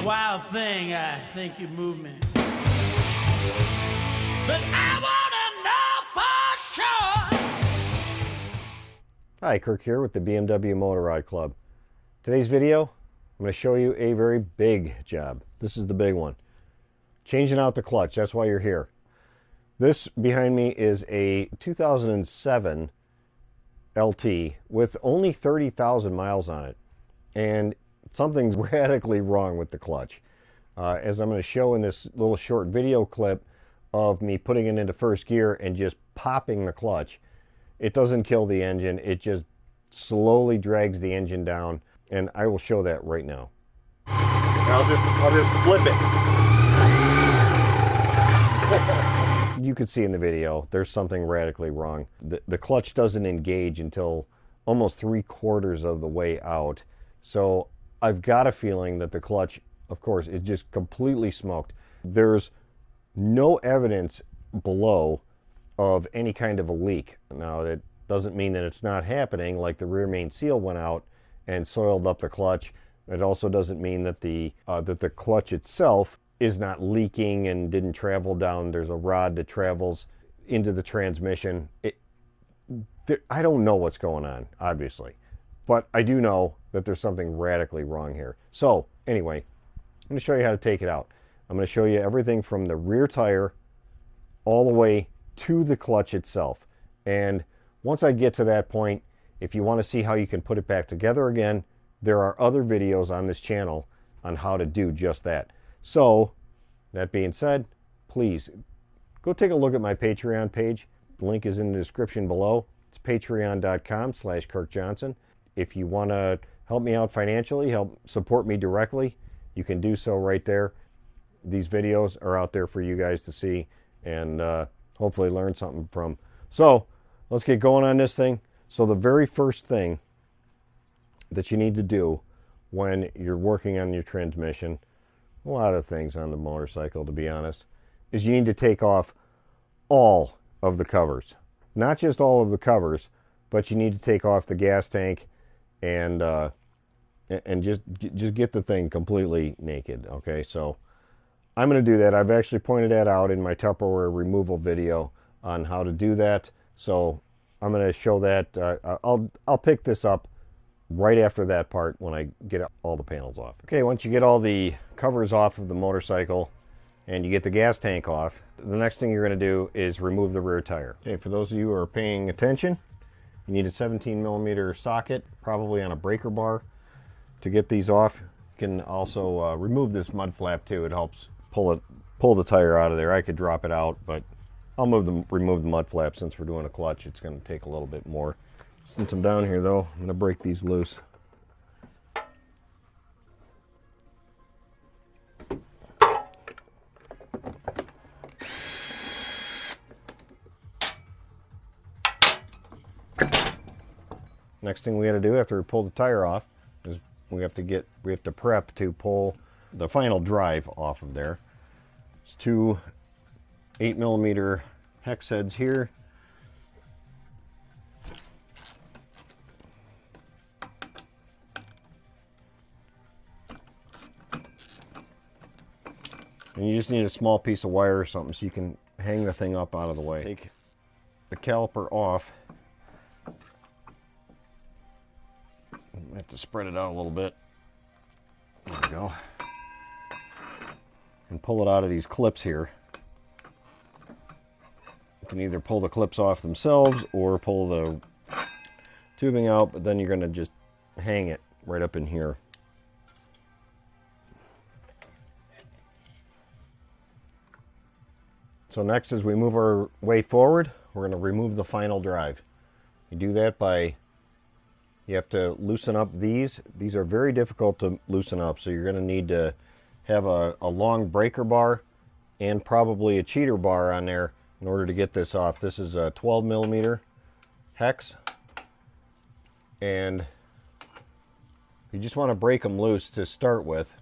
wild thing, I think you move me. But I wanna know for sure. Hi, Kirk here with the BMW Motorrad Club. Today's video, I'm going to show you a very big job. This is the big one. Changing out the clutch, that's why you're here. This behind me is a 2007 LT with only 30,000 miles on it. And something's radically wrong with the clutch. As I'm going to show in this little short video clip of me putting it into first gear and just popping the clutch, it doesn't kill the engine, it just slowly drags the engine down, and I will show that right now. I'll just flip it. You could see in the video, there's something radically wrong. The clutch doesn't engage until almost 3/4 of the way out. So I've got a feeling that the clutch, of course, is just completely smoked. There's no evidence below of any kind of a leak. Now, that doesn't mean that it's not happening, like the rear main seal went out and soiled up the clutch. It also doesn't mean that the clutch itself is not leaking and didn't travel down. There's a rod that travels into the transmission. I don't know what's going on, obviously, but I do know that there's something radically wrong here. So anyway, I'm going to show you how to take it out. I'm going to show you everything from the rear tire all the way to the clutch itself. And once I get to that point, if you want to see how you can put it back together again, there are other videos on this channel on how to do just that. So that being said, please go take a look at my Patreon page. The link is in the description below. It's patreon.com/KirkJohnson. If you want to help me out financially, help support me directly, you can do so right there. These videos are out there for you guys to see and hopefully learn something from. So let's get going on this thing. So the very first thing that you need to do when you're working on your transmission, a lot of things on the motorcycle, to be honest, is you need to take off all of the covers. Not just all of the covers, but you need to take off the gas tank and just get the thing completely naked. Okay, so I'm going to do that. I've actually pointed that out in my Tupperware removal video on how to do that. So I'm going to show that. I'll pick this up right after that part when I get all the panels off. Okay, once you get all the covers off of the motorcycle and you get the gas tank off, the next thing you're going to do is remove the rear tire. Okay, for those of you who are paying attention, you need a 17mm socket, probably on a breaker bar, to get these off. You can also remove this mud flap too. It helps pull the tire out of there. I could drop it out, but I'll remove the mud flap. Since we're doing a clutch, it's going to take a little bit more. Since I'm down here though, I'm going to break these loose. Next thing we got to do after we pull the tire off is we have to prep to pull the final drive off of there. It's two 8mm hex heads here. And you just need a small piece of wire or something so you can hang the thing up out of the way. Take the caliper off. I have to spread it out a little bit. There we go. And pull it out of these clips here. You can either pull the clips off themselves or pull the tubing out, but then you're going to just hang it right up in here. So next, as we move our way forward, we're going to remove the final drive. You do that by, you have to loosen up these. These are very difficult to loosen up, so you're going to need to have a long breaker bar and probably a cheater bar on there in order to get this off. This is a 12mm hex, and you just want to break them loose to start with.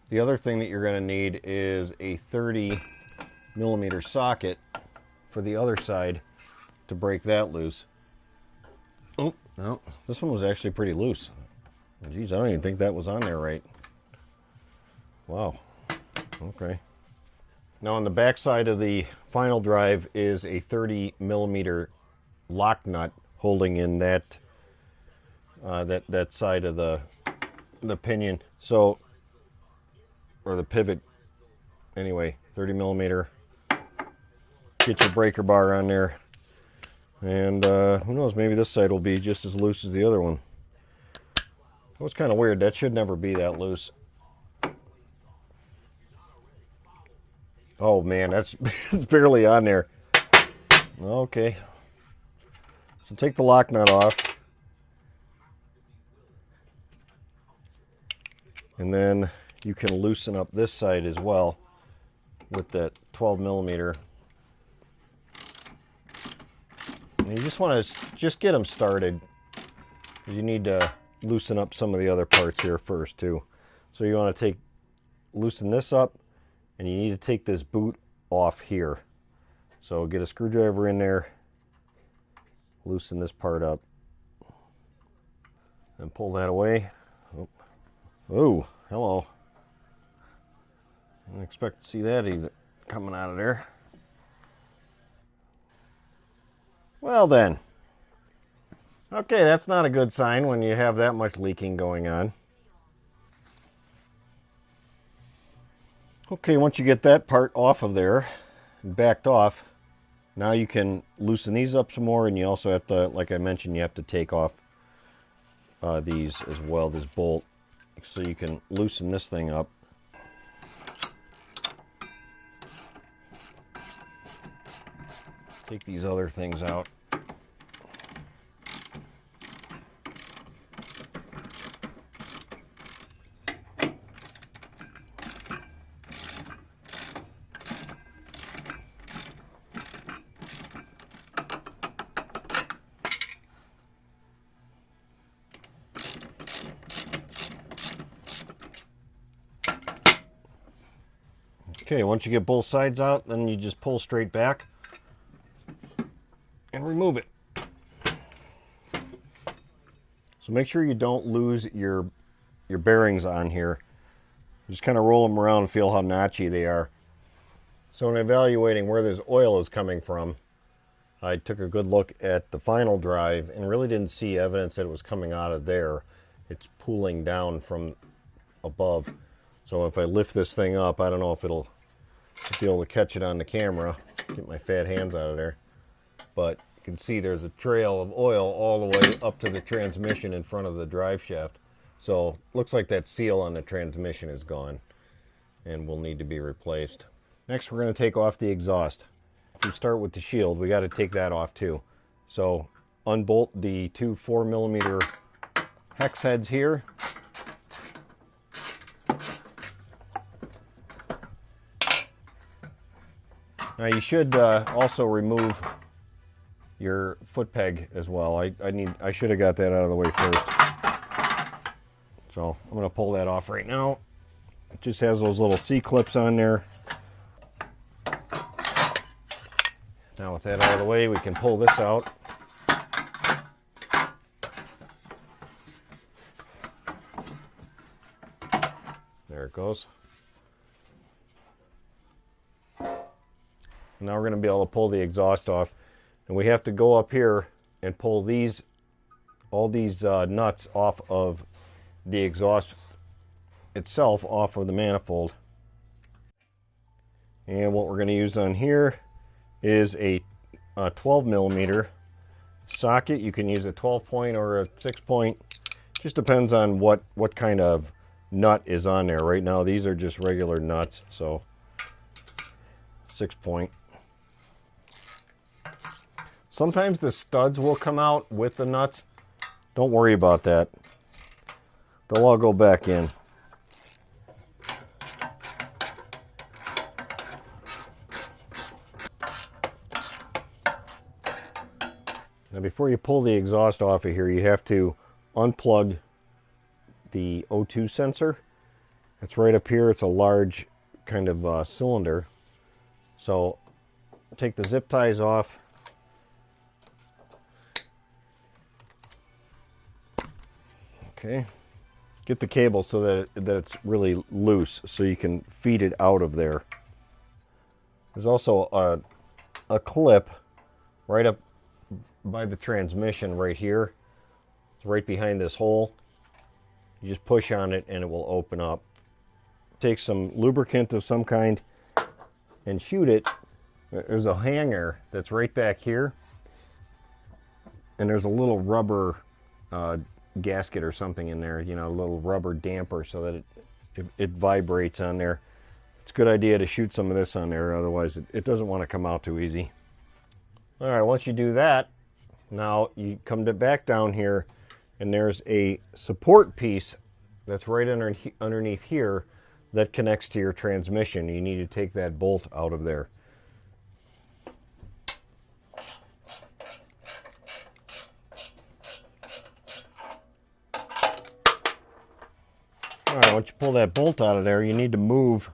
The other thing that you're going to need is a 30mm socket for the other side to break that loose. Oh, no, this one was actually pretty loose. Geez, I don't even think that was on there right. Wow. Okay. Now on the back side of the final drive is a 30 millimeter lock nut holding in that that side of the pinion. So, or the pivot. Anyway, 30 millimeter. Get your breaker bar on there. And who knows, maybe this side will be just as loose as the other one. That was kind of weird. That should never be that loose. Oh man, that's it's barely on there. Okay. So take the lock nut off. And then you can loosen up this side as well with that 12 millimeter. And you just want to just get them started. You need to loosen up some of the other parts here first too. So you want to loosen this up, and you need to take this boot off here. So get a screwdriver in there, loosen this part up, and pull that away. Oh, hello. I didn't expect to see that either coming out of there. Well then. Okay, that's not a good sign when you have that much leaking going on. Okay, once you get that part off of there and backed off, now you can loosen these up some more, and you also have to, like I mentioned, you have to take off these as well, this bolt, so you can loosen this thing up. Take these other things out. Okay, once you get both sides out, then you just pull straight back and remove it. So make sure you don't lose your bearings on here. Just kind of roll them around and feel how notchy they are. So in evaluating where this oil is coming from, I took a good look at the final drive and really didn't see evidence that it was coming out of there. It's pooling down from above. So if I lift this thing up, I don't know if it'll be able to catch it on the camera. Get my fat hands out of there. But you can see there's a trail of oil all the way up to the transmission in front of the drive shaft. So looks like that seal on the transmission is gone and will need to be replaced. Next, we're going to take off the exhaust. If we start with the shield, we got to take that off too. So unbolt the two 4 millimeter hex heads here. Now you should also remove your foot peg as well. I should have got that out of the way first. So I'm going to pull that off right now. It just has those little C-clips on there. Now with that out of the way, we can pull this out. There it goes. Now we're going to be able to pull the exhaust off, and we have to go up here and pull all these nuts off of the exhaust itself, off of the manifold. And what we're going to use on here is a 12 millimeter socket. You can use a 12 point or a 6 point. Just depends on what kind of nut is on there. Right now these are just regular nuts, so 6 point. Sometimes the studs will come out with the nuts. Don't worry about that. They'll all go back in. Now before you pull the exhaust off of here, you have to unplug the O2 sensor. It's right up here. It's a large kind of cylinder. So take the zip ties off. Okay. get the cable so that it's really loose so you can feed it out of there. There's also a clip right up by the transmission right here. It's right behind this hole. You just push on it and it will open up. Take some lubricant of some kind and shoot it. There's a hanger that's right back here, and there's a little rubber gasket or something in there, you know, a little rubber damper so that it vibrates on there. It's a good idea to shoot some of this on there, otherwise it doesn't want to come out too easy. All right, once you do that, now you come back down here, and there's a support piece that's right underneath here that connects to your transmission. You need to take that bolt out of there. All right, once you pull that bolt out of there, you need to move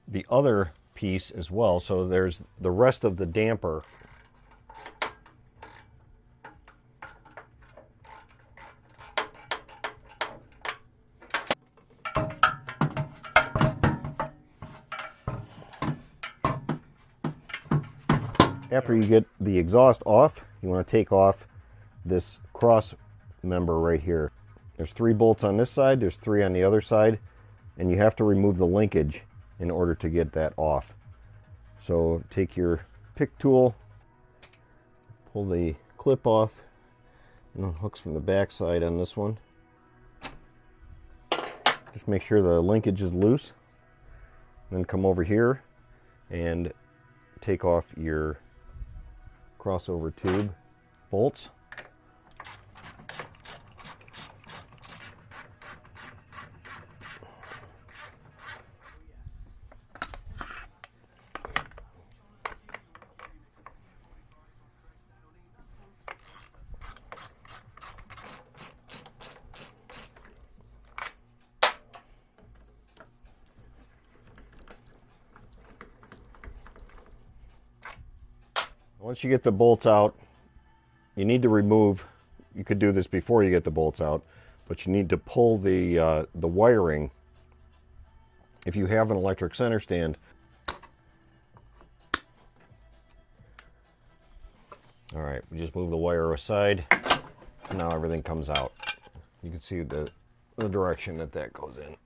the other piece as well. So there's the rest of the damper. After you get the exhaust off, you want to take off this cross member right here. There's 3 bolts on this side, there's 3 on the other side, and you have to remove the linkage in order to get that off. So take your pick tool, pull the clip off, and it hooks from the back side on this one. Just make sure the linkage is loose. Then come over here and take off your crossover tube bolts. Once you get the bolts out, you need to remove, you could do this before you get the bolts out, but you need to pull the wiring. If you have an electric center stand, all right, we just move the wire aside, and now everything comes out. You can see the direction that goes in.